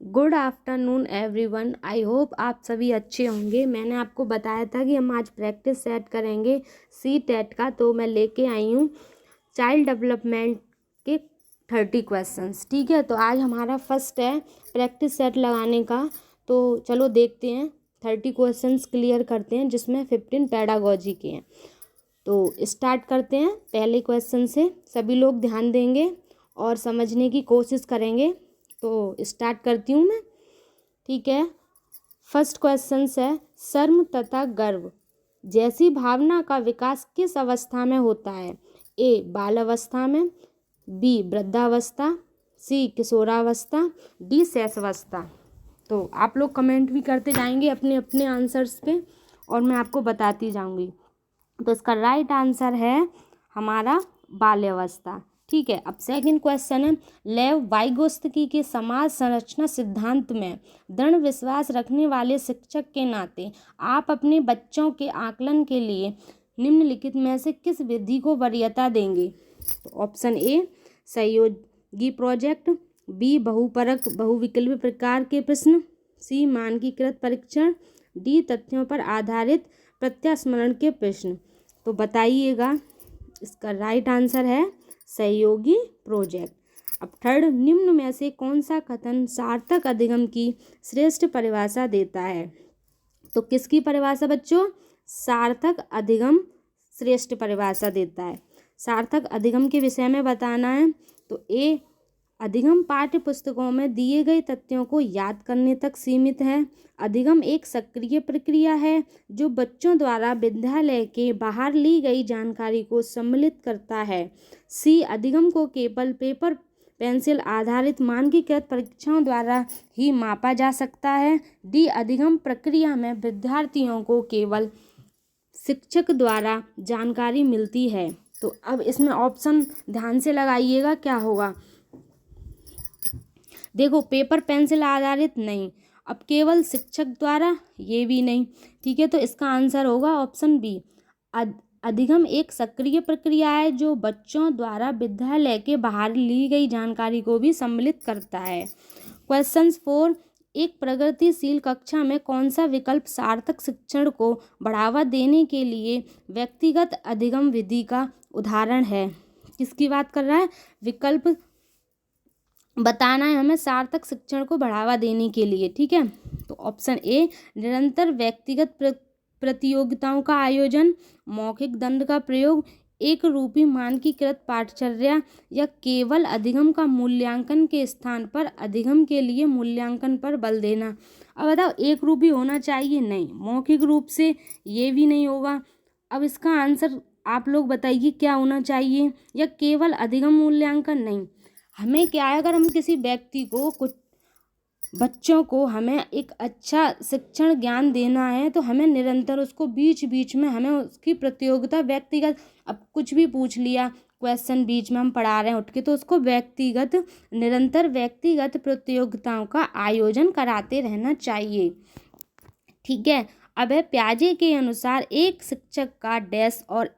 Good afternoon everyone. I hope आप सभी अच्छे होंगे। मैंने आपको बताया था कि हम आज प्रैक्टिस सेट करेंगे सी टेट का, तो मैं लेके आई हूँ चाइल्ड डेवलपमेंट के 30 क्वेश्चंस। ठीक है, तो आज हमारा फर्स्ट है प्रैक्टिस सेट लगाने का। तो चलो देखते हैं, 30 क्वेश्चंस क्लियर करते हैं जिसमें 15 पेडागोजी के हैं। तो स्टार्ट करते हैं पहले क्वेश्चन से। सभी लोग ध्यान देंगे और समझने की कोशिश करेंगे। तो स्टार्ट करती हूँ मैं। ठीक है, फर्स्ट क्वेश्चन है, शर्म तथा गर्व जैसी भावना का विकास किस अवस्था में होता है? ए बाल अवस्था में, बी वृद्धावस्था, सी किशोरावस्था, डी शैशवावस्था। तो आप लोग कमेंट भी करते जाएंगे अपने अपने आंसर्स पे और मैं आपको बताती जाऊंगी। तो इसका राइट आंसर है हमारा बाल्यावस्था। ठीक है, अब सेकंड क्वेश्चन है, लेव वाइगोत्स्की के समाज संरचना सिद्धांत में दृढ़ विश्वास रखने वाले शिक्षक के नाते आप अपने बच्चों के आकलन के लिए निम्नलिखित में से किस विधि को वरीयता देंगे? तो ऑप्शन ए सहयोगी प्रोजेक्ट, बी बहुपरक बहुविकल्पी प्रकार के प्रश्न, सी मानकीकृत परीक्षण, डी तथ्यों पर आधारित प्रत्यास्मरण के प्रश्न। तो बताइएगा, इसका राइट आंसर है सहयोगी प्रोजेक्ट। अब थर्ड, निम्न में से कौन सा कथन सार्थक अधिगम की श्रेष्ठ परिभाषा देता है? तो किसकी परिभाषा बच्चों? सार्थक अधिगम श्रेष्ठ परिभाषा देता है। सार्थक अधिगम के विषय में बताना है। तो ए अधिगम पाठ्य पुस्तकों में दिए गए तथ्यों को याद करने तक सीमित है। अधिगम एक सक्रिय प्रक्रिया है जो बच्चों द्वारा विद्यालय के बाहर ली गई जानकारी को सम्मिलित करता है। सी अधिगम को केवल पेपर पेंसिल आधारित मानकीकृत परीक्षाओं द्वारा ही मापा जा सकता है। डी अधिगम प्रक्रिया में विद्यार्थियों को केवल शिक्षक द्वारा जानकारी मिलती है। तो अब इसमें ऑप्शन ध्यान से लगाइएगा, क्या होगा? देखो, पेपर पेंसिल आधारित नहीं, अब केवल शिक्षक द्वारा, ये भी नहीं। ठीक है, तो इसका आंसर होगा ऑप्शन बी, अधिगम एक सक्रिय प्रक्रिया है जो बच्चों द्वारा विद्यालय के बाहर ली गई जानकारी को भी सम्मिलित करता है। क्वेश्चन 4, एक प्रगतिशील कक्षा में कौन सा विकल्प सार्थक शिक्षण को बढ़ावा देने के लिए व्यक्तिगत अधिगम विधि का उदाहरण है? किसकी बात कर रहा है? विकल्प बताना है हमें सार्थक शिक्षण को बढ़ावा देने के लिए। ठीक है, तो ऑप्शन ए निरंतर व्यक्तिगत प्रतियोगिताओं का आयोजन, मौखिक दंड का प्रयोग, एक रूपी मानकीकृत पाठचर्या या केवल अधिगम का मूल्यांकन के स्थान पर अधिगम के लिए मूल्यांकन पर बल देना। अब बताओ, एक रूपी होना चाहिए? नहीं। मौखिक रूप से ये भी नहीं होगा। अब इसका आंसर आप लोग बताइए क्या होना चाहिए? या केवल अधिगम मूल्यांकन? नहीं। हमें क्या है, अगर हम किसी व्यक्ति को, कुछ बच्चों को हमें एक अच्छा शिक्षण ज्ञान देना है तो हमें निरंतर उसको बीच बीच में हमें उसकी प्रतियोगिता व्यक्तिगत, अब कुछ भी पूछ लिया क्वेश्चन बीच में हम पढ़ा रहे हैं उठ के, तो उसको व्यक्तिगत निरंतर व्यक्तिगत प्रतियोगिताओं का आयोजन कराते रहना चाहिए। ठीक है, अब है प्याजे के अनुसार एक शिक्षक का डैश और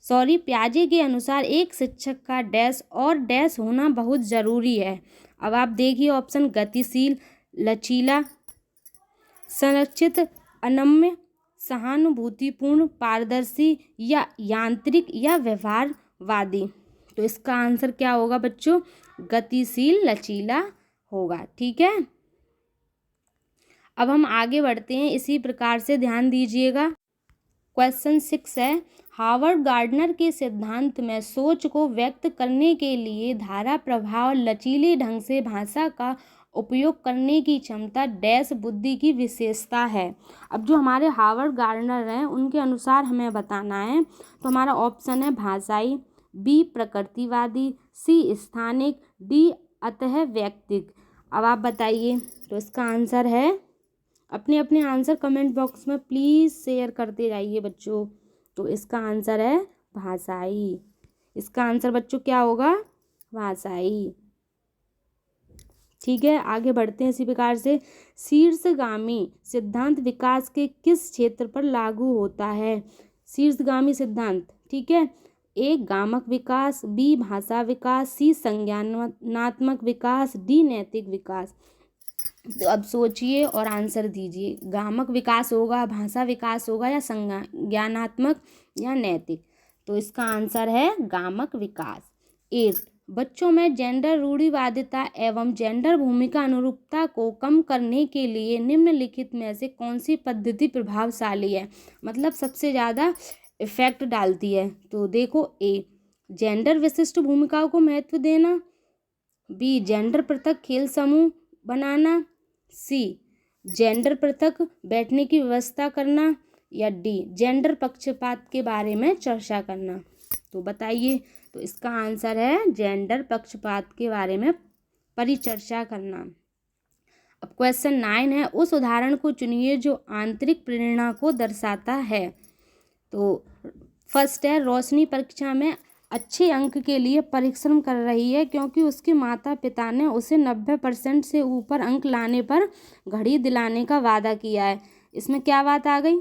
प्याजे के अनुसार एक शिक्षक का डैश और डैश होना बहुत ज़रूरी है। अब आप देखिए ऑप्शन, गतिशील, लचीला, संरक्षित, अनम्य, सहानुभूतिपूर्ण, पारदर्शी या यांत्रिक या व्यवहारवादी। तो इसका आंसर क्या होगा बच्चों? गतिशील लचीला होगा। ठीक है, अब हम आगे बढ़ते हैं, इसी प्रकार से ध्यान दीजिएगा। क्वेश्चन 6 है, हावर्ड गार्डनर के सिद्धांत में सोच को व्यक्त करने के लिए धारा प्रवाह और लचीले ढंग से भाषा का उपयोग करने की क्षमता डैश बुद्धि की विशेषता है। अब जो हमारे हावर्ड गार्डनर हैं उनके अनुसार हमें बताना है। तो हमारा ऑप्शन है भाषाई, बी प्रकृतिवादी, सी स्थानिक, डी अतः व्यक्तिक। अब आप बताइए, तो इसका आंसर है, अपने अपने आंसर कमेंट बॉक्स में प्लीज़ शेयर करते जाइए बच्चों। तो इसका आंसर है भाषाई। इसका आंसर बच्चों क्या होगा? भाषाई। ठीक है, आगे बढ़ते हैं इसी प्रकार से। शीर्षगामी सिद्धांत विकास के किस क्षेत्र पर लागू होता है? शीर्षगामी सिद्धांत, ठीक है, ए गामक विकास, बी भाषा विकास, सी संज्ञानात्मक विकास, डी नैतिक विकास। तो अब सोचिए और आंसर दीजिए, गामक विकास होगा, भाषा विकास होगा या संज्ञानात्मक या नैतिक। तो इसका आंसर है गामक विकास। 8, बच्चों में जेंडर रूढ़िवादिता एवं जेंडर भूमिका अनुरूपता को कम करने के लिए निम्नलिखित में से कौन सी पद्धति प्रभावशाली है, मतलब सबसे ज़्यादा इफेक्ट डालती है। तो देखो, ए जेंडर विशिष्ट भूमिकाओं को महत्व देना, बी जेंडर पृथक खेल समूह बनाना, सी जेंडर पृथक बैठने की व्यवस्था करना, या डी जेंडर पक्षपात के बारे में चर्चा करना। तो बताइए, तो इसका आंसर है जेंडर पक्षपात के बारे में परिचर्चा करना। अब क्वेश्चन 9 है, उस उदाहरण को चुनिए जो आंतरिक प्रेरणा को दर्शाता है। तो फर्स्ट है, रोशनी परीक्षा में अच्छे अंक के लिए परिश्रम कर रही है क्योंकि उसके माता पिता ने उसे 90% से ऊपर अंक लाने पर घड़ी दिलाने का वादा किया है। इसमें क्या बात आ गई?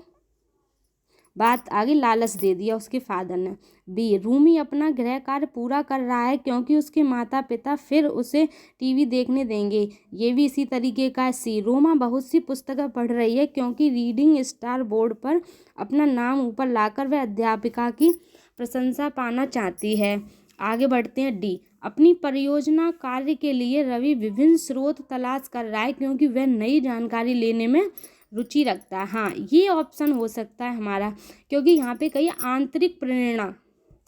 बात आगे लालच दे दिया उसके फादर ने। बी रूमी अपना गृह कार्य पूरा कर रहा है क्योंकि उसके माता पिता फिर उसे टीवी देखने देंगे, ये भी इसी तरीके का है। सी रोमा बहुत सी पुस्तकें पढ़ रही है क्योंकि रीडिंग स्टार बोर्ड पर अपना नाम ऊपर लाकर वह अध्यापिका की प्रशंसा पाना चाहती है। आगे बढ़ते हैं, डी अपनी परियोजना कार्य के लिए रवि विभिन्न स्रोत तलाश कर रहा है क्योंकि वह नई जानकारी लेने में रुचि रखता है। हाँ, ये ऑप्शन हो सकता है हमारा, क्योंकि यहाँ पे कई आंतरिक प्रेरणा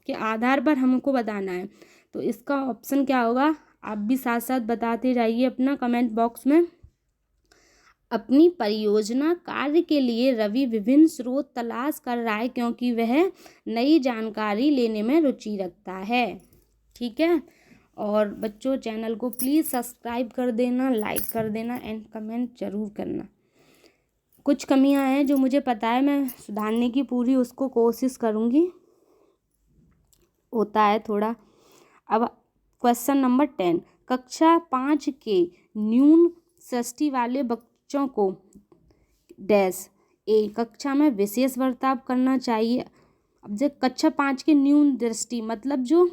के आधार पर हमको बताना है। तो इसका ऑप्शन क्या होगा, आप भी साथ साथ बताते जाइए अपना कमेंट बॉक्स में। अपनी परियोजना कार्य के लिए रवि विभिन्न स्रोत तलाश कर रहा है क्योंकि वह नई जानकारी लेने में रुचि रखता है। ठीक है, और बच्चों चैनल को प्लीज़ सब्सक्राइब कर देना, लाइक कर देना एंड कमेंट जरूर करना। कुछ कमियां हैं जो मुझे पता है, मैं सुधारने की पूरी उसको कोशिश करूँगी, होता है थोड़ा। अब क्वेश्चन नंबर 10, कक्षा 5 के न्यून सृष्टि वाले बच्चों को डैश ए कक्षा में विशेष बर्ताव करना चाहिए। अब जब कक्षा 5 के न्यून दृष्टि मतलब जो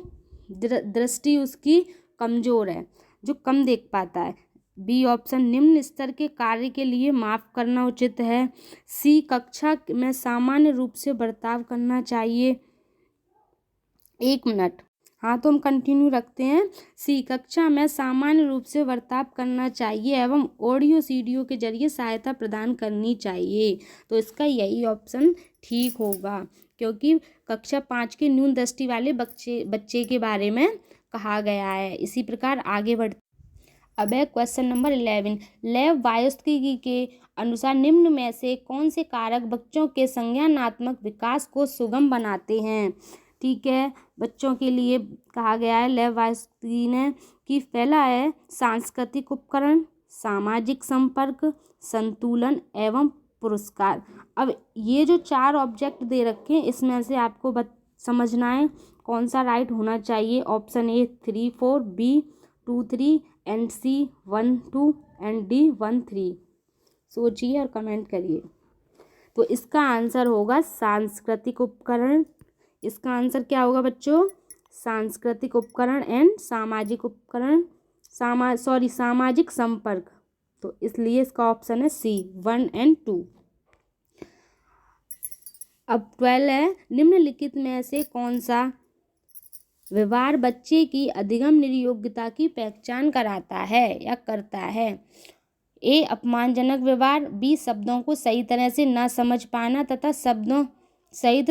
दृष्टि उसकी कमज़ोर है, जो कम देख पाता है। बी ऑप्शन निम्न स्तर के कार्य के लिए माफ़ करना उचित है। सी कक्षा में सामान्य रूप से बर्ताव करना चाहिए। 1 मिनट, हाँ तो हम कंटिन्यू रखते हैं। सी कक्षा में सामान्य रूप से बर्ताव करना चाहिए एवं ऑडियो सीडियो के जरिए सहायता प्रदान करनी चाहिए। तो इसका यही ऑप्शन ठीक होगा क्योंकि कक्षा 5 के न्यून दृष्टि वाले बच्चे के बारे में कहा गया है। इसी प्रकार आगे बढ़ते। अब है क्वेश्चन नंबर 11, लेव वायोस्की के अनुसार निम्न में से कौन से कारक बच्चों के संज्ञानात्मक विकास को सुगम बनाते हैं। ठीक है, बच्चों के लिए कहा गया है लेव वायोस्की ने कि पहला है सांस्कृतिक उपकरण, सामाजिक संपर्क, संतुलन एवं पुरस्कार। अब ये जो 4 ऑब्जेक्ट दे रखे हैं इसमें से आपको समझना है कौन सा राइट होना चाहिए। Option A 3, 4, B 2, 3 and C 1, 2 and D 1, 3। सोचिए और कमेंट करिए। तो इसका आंसर होगा सांस्कृतिक उपकरण। इसका आंसर क्या होगा बच्चों, सांस्कृतिक उपकरण एंड सामाजिक उपकरण, सामाजिक संपर्क। तो इसलिए इसका ऑप्शन है सी 1 एंड 2। अब 12 है, निम्नलिखित में से कौन सा व्यवहार बच्चे की अधिगम निर्योग्यता की पहचान कराता है या करता है। ए अपमानजनक व्यवहार, बी शब्दों को सही तरह से ना समझ पाना तथा शब्दों सही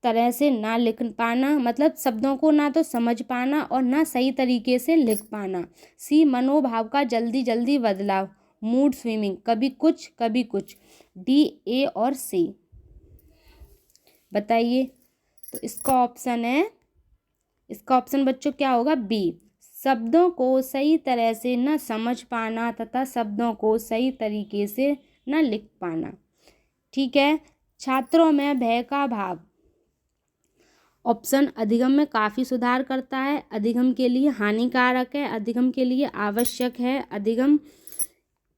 तरह से ना लिख पाना, मतलब शब्दों को ना तो समझ पाना और ना सही तरीके से लिख पाना। सी मनोभाव का जल्दी जल्दी बदलाव, मूड स्विंगिंग, कभी कुछ कभी कुछ। डी ए और सी, बताइए। तो इसका ऑप्शन है, इसका ऑप्शन बच्चों क्या होगा, बी शब्दों को सही तरह से न समझ पाना तथा शब्दों को सही तरीके से न लिख पाना। ठीक है, छात्रों में भय का भाव, ऑप्शन अधिगम में काफ़ी सुधार करता है, अधिगम के लिए हानिकारक है, अधिगम के लिए आवश्यक है, अधिगम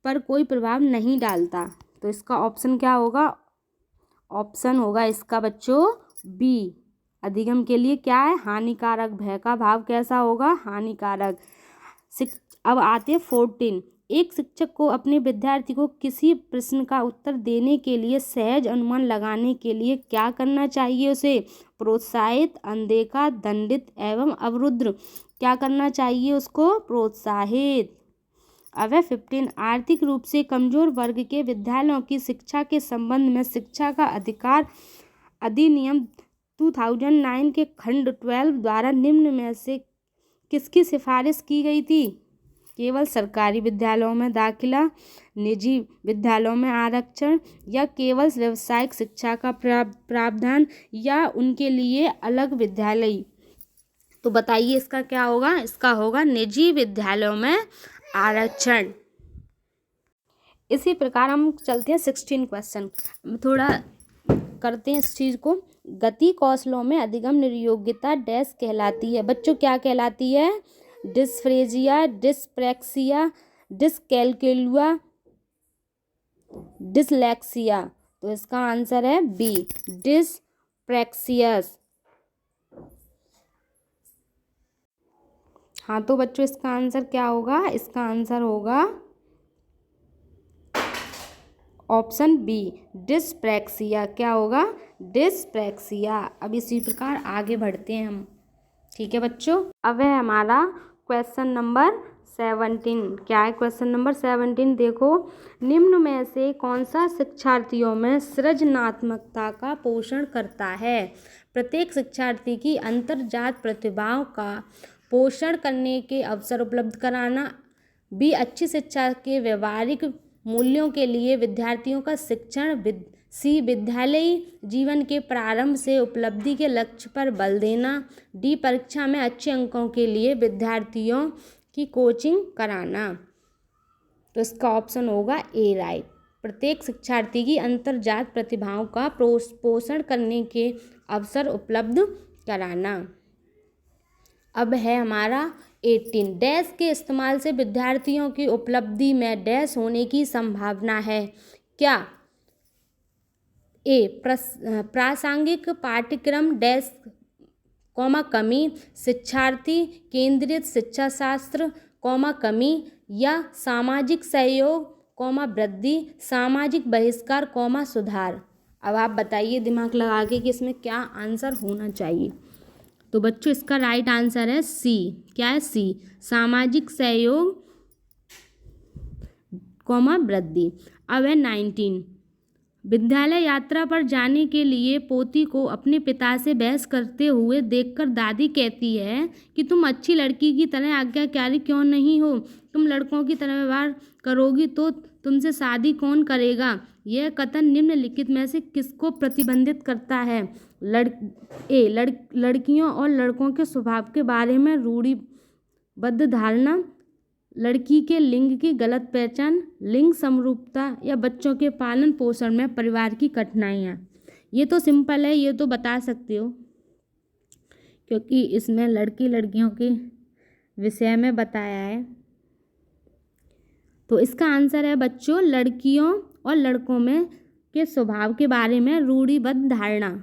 पर कोई प्रभाव नहीं डालता। तो इसका ऑप्शन क्या होगा, ऑप्शन होगा इसका बच्चों बी अधिगम के लिए क्या है, हानिकारक। भय का भाव कैसा होगा, हानिकारक। अब आते हैं 14। एक शिक्षक को अपने विद्यार्थी को किसी प्रश्न का उत्तर देने के लिए सहज अनुमान लगाने के लिए क्या करना चाहिए, उसे प्रोत्साहित, अनदेखा, दंडित एवं अवरुद्ध। क्या करना चाहिए उसको, प्रोत्साहित। अब है 15। आर्थिक रूप से कमजोर वर्ग के विद्यालयों की शिक्षा के संबंध में शिक्षा का अधिकार अधिनियम 2009 के खंड 12 द्वारा निम्न में से किसकी सिफारिश की गई थी, केवल सरकारी विद्यालयों में दाखिला, निजी विद्यालयों में आरक्षण, या केवल व्यावसायिक शिक्षा का प्रावधान, या उनके लिए अलग विद्यालय। तो बताइए इसका क्या होगा, इसका होगा निजी विद्यालयों में आरक्षण। इसी प्रकार हम चलते हैं 16 क्वेश्चन, थोड़ा करते हैं इस चीज को। गति कौशलों में अधिगम निर्योग्यता डैश कहलाती है, बच्चों क्या कहलाती है, डिस्फ्रेजिया, डिस्प्रैक्सिया, डिसकैलकुलिया, डिसलेक्सिया। तो इसका आंसर है बी, डिस्प्रैक्सियस। हाँ तो बच्चों इसका आंसर क्या होगा, इसका आंसर होगा ऑप्शन बी, डिस्प्रैक्सिया। क्या होगा, डिस्प्रैक्सिया। अब इसी प्रकार आगे बढ़ते हैं हम, ठीक है बच्चों। अब है हमारा क्वेश्चन नंबर 17। क्या है क्वेश्चन नंबर 17, देखो। निम्न में से कौन सा शिक्षार्थियों में सृजनात्मकता का पोषण करता है, प्रत्येक शिक्षार्थी की अंतर्जात प्रतिभाओं का पोषण करने के अवसर उपलब्ध कराना, बी अच्छी शिक्षा के व्यवहारिक मूल्यों के लिए विद्यार्थियों का शिक्षण, सी विद्यालयी जीवन के प्रारंभ से उपलब्धि के लक्ष्य पर बल देना, डी परीक्षा में अच्छे अंकों के लिए विद्यार्थियों की कोचिंग कराना। तो इसका ऑप्शन होगा ए राइट, प्रत्येक शिक्षार्थी की अंतर्जात प्रतिभाओं का पोषण करने के अवसर उपलब्ध कराना। अब है हमारा 18। डैश के इस्तेमाल से विद्यार्थियों की उपलब्धि में डैश होने की संभावना है, क्या, ए प्रासंगिक पाठ्यक्रम डैश कॉमा कमी, शिक्षार्थी केंद्रित शिक्षा शास्त्र कॉमा कमी, या सामाजिक सहयोग कॉमा वृद्धि, सामाजिक बहिष्कार कॉमा सुधार। अब आप बताइए दिमाग लगा के कि इसमें क्या आंसर होना चाहिए। तो बच्चों इसका राइट आंसर है सी। क्या है, सी, सामाजिक सहयोग कॉमा वृद्धि। अब है 19। विद्यालय यात्रा पर जाने के लिए पोती को अपने पिता से बहस करते हुए देखकर दादी कहती है कि तुम अच्छी लड़की की तरह आज्ञाकारी क्यों नहीं हो, तुम लड़कों की तरह व्यवहार करोगी तो तुमसे शादी कौन करेगा। यह कथन निम्नलिखित में से किसको प्रतिबंधित करता है, लड़कियों और लड़कों के स्वभाव के बारे में रूढ़िबद्ध धारणा, लड़की के लिंग की गलत पहचान, लिंग समरूपता, या बच्चों के पालन पोषण में परिवार की कठिनाइयाँ। ये तो सिंपल है, ये तो बता सकते हो क्योंकि इसमें लड़की लड़कियों के विषय में बताया है। तो इसका आंसर है बच्चों लड़कियों और लड़कों में के स्वभाव के बारे में रूढ़िबद्ध धारणा।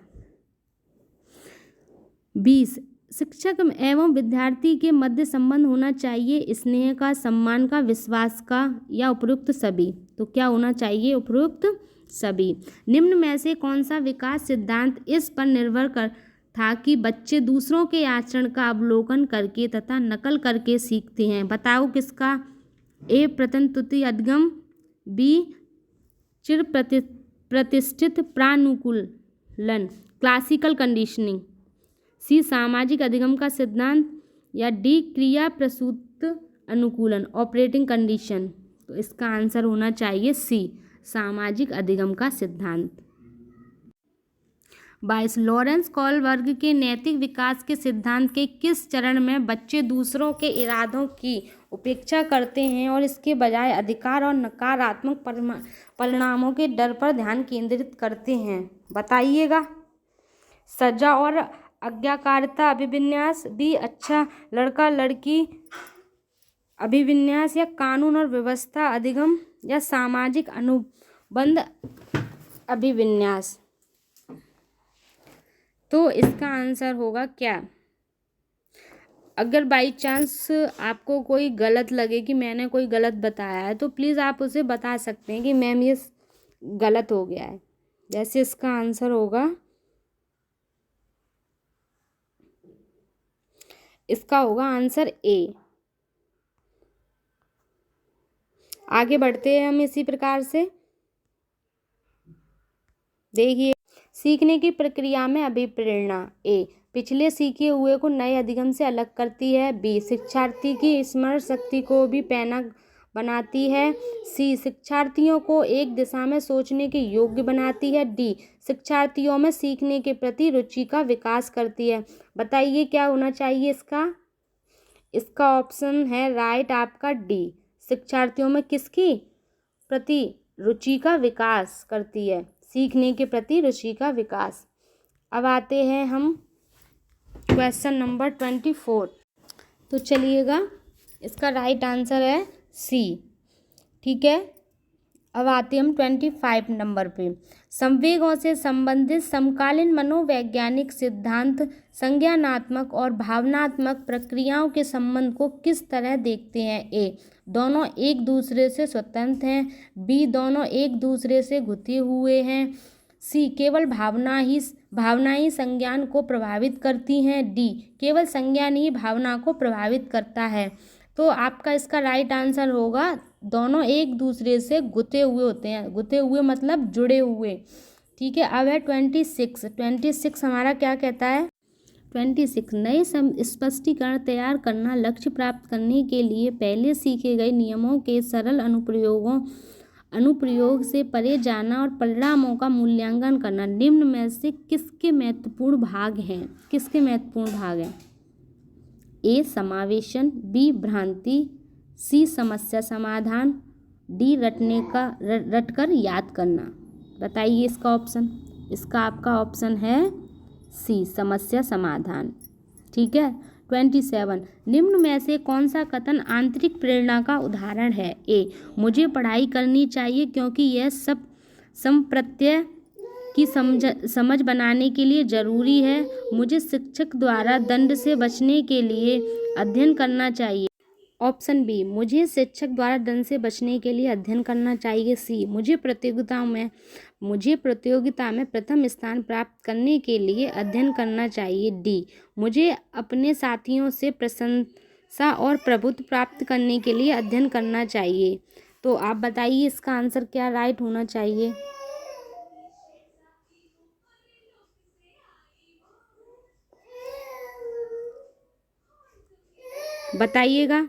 20। शिक्षक एवं विद्यार्थी के मध्य संबंध होना चाहिए स्नेह का, सम्मान का, विश्वास का, या उपयुक्त सभी। तो क्या होना चाहिए, उपयुक्त सभी। निम्न में से कौन सा विकास सिद्धांत इस पर निर्भर कर था कि बच्चे दूसरों के आचरण का अवलोकन करके तथा नकल करके सीखते हैं, बताओ किसका, ए प्रतंतुति अधिगम, बी चिर प्रतिष्ठित प्रानुकूलन क्लासिकल कंडीशनिंग, सी सामाजिक अधिगम का सिद्धांत, या डी क्रिया प्रसूत अनुकूलन ऑपरेटिंग कंडीशन। तो इसका आंसर होना चाहिए सी, सामाजिक अधिगम का सिद्धांत। 22। लॉरेंस कोलबर्ग के नैतिक विकास के सिद्धांत के किस चरण में बच्चे दूसरों के इरादों की उपेक्षा करते हैं और इसके बजाय अधिकार और नकारात्मक परिणामों के डर पर ध्यान केंद्रित करते हैं, बताइएगा। सजा और आज्ञाकारिता अभिविन्यास, बी अच्छा लड़का लड़की अभिविन्यास, या कानून और व्यवस्था अधिगम, या सामाजिक अनुबंध अभिविन्यास। तो इसका आंसर होगा क्या? अगर बाई चांस आपको कोई गलत लगे कि मैंने कोई गलत बताया है तो प्लीज़ आप उसे बता सकते हैं कि मैम ये गलत हो गया है। जैसे इसका आंसर होगा, इसका होगा आंसर ए। आगे बढ़ते हैं हम इसी प्रकार से। देखिए, सीखने की प्रक्रिया में अभिप्रेरणा। ए, पिछले सीखे हुए को नए अधिगम से अलग करती है। बी, शिक्षार्थी की स्मरण शक्ति को भी पैना बनाती है। सी, शिक्षार्थियों को एक दिशा में सोचने के योग्य बनाती है। डी, शिक्षार्थियों में सीखने के प्रति रुचि का विकास करती है। बताइए क्या होना चाहिए इसका? इसका ऑप्शन है राइट आपका डी, शिक्षार्थियों में किसकी प्रति रुचि का विकास करती है, सीखने के प्रति रुचि का विकास। अब आते हैं हम क्वेश्चन नंबर 24। तो चलिएगा, इसका राइट आंसर है सी। ठीक है, अब आते हैं हम 25 नंबर पे। संवेगों से संबंधित समकालीन मनोवैज्ञानिक सिद्धांत संज्ञानात्मक और भावनात्मक प्रक्रियाओं के संबंध को किस तरह देखते हैं? ए, दोनों एक दूसरे से स्वतंत्र हैं। बी, दोनों एक दूसरे से गुथे हुए हैं। सी, केवल भावना ही संज्ञान को प्रभावित करती हैं। डी, केवल संज्ञान ही भावना को प्रभावित करता है। तो आपका इसका राइट आंसर होगा दोनों एक दूसरे से गुथे हुए होते हैं। गुथे हुए मतलब जुड़े हुए। ठीक है, अब है 26 हमारा क्या कहता है? 26, नए स्पष्टीकरण तैयार करना, लक्ष्य प्राप्त करने के लिए पहले सीखे गए नियमों के सरल अनुप्रयोग से परे जाना और परिणामों का मूल्यांकन करना। निम्न में से किसके महत्वपूर्ण भाग हैं? किसके महत्वपूर्ण भाग हैं? ए, समावेशन। बी, भ्रांति। सी, समस्या समाधान। डी, रटकर याद करना। बताइए इसका ऑप्शन। इसका आपका ऑप्शन है सी, समस्या समाधान। ठीक है, 27, निम्न में से कौन सा कथन आंतरिक प्रेरणा का उदाहरण है? ए, मुझे पढ़ाई करनी चाहिए क्योंकि यह सब संप्रत्यय की समझ बनाने के लिए ज़रूरी है। मुझे शिक्षक द्वारा दंड से बचने के लिए अध्ययन करना चाहिए। ऑप्शन बी, मुझे शिक्षक द्वारा दंड से बचने के लिए अध्ययन करना चाहिए। सी, मुझे प्रतियोगिता में प्रथम स्थान प्राप्त करने के लिए अध्ययन करना चाहिए। डी, मुझे अपने साथियों से प्रशंसा और प्रभुत्व प्राप्त करने के लिए अध्ययन करना चाहिए। तो आप बताइए इसका आंसर क्या राइट होना चाहिए? बताइएगा।